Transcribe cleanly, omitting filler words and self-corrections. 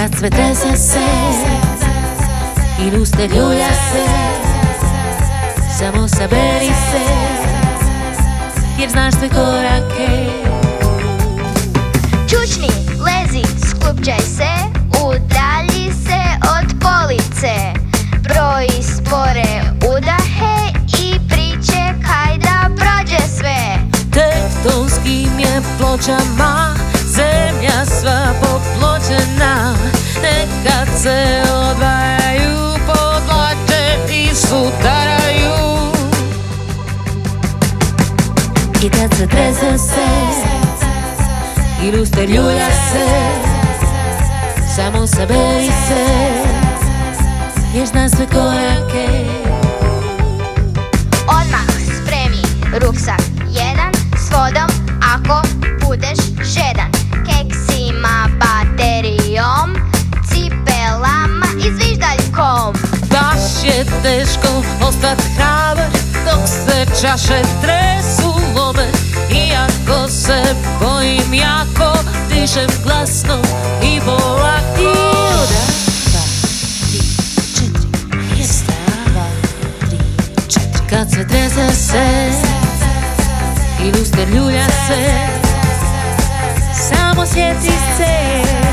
kad sve trese se i luster ljulja se, samo saberi se, jer znaš sve korake. Čučni, lezi, skupčaj se, udalji se od police, broji spore udahe i pričekaj da prođe sve. Tektonskim je pločama zemlja sva popločena, nekad se odvajaju, podlače i sutaraju. I kad se trese se i luster ljulja se, samo saberi se, jer zna sve korake. Odmah spremi ruksak jedan s vodom ako budeš žedan, keksima, baterijom, cipelama i zviždaljkom. Baš je teško ostat hrabar dok se čaše tresu lome, iako se bojim jako, dišem glasno i polako. Kad sve trese se i luster ljulja se, samo sjeti se.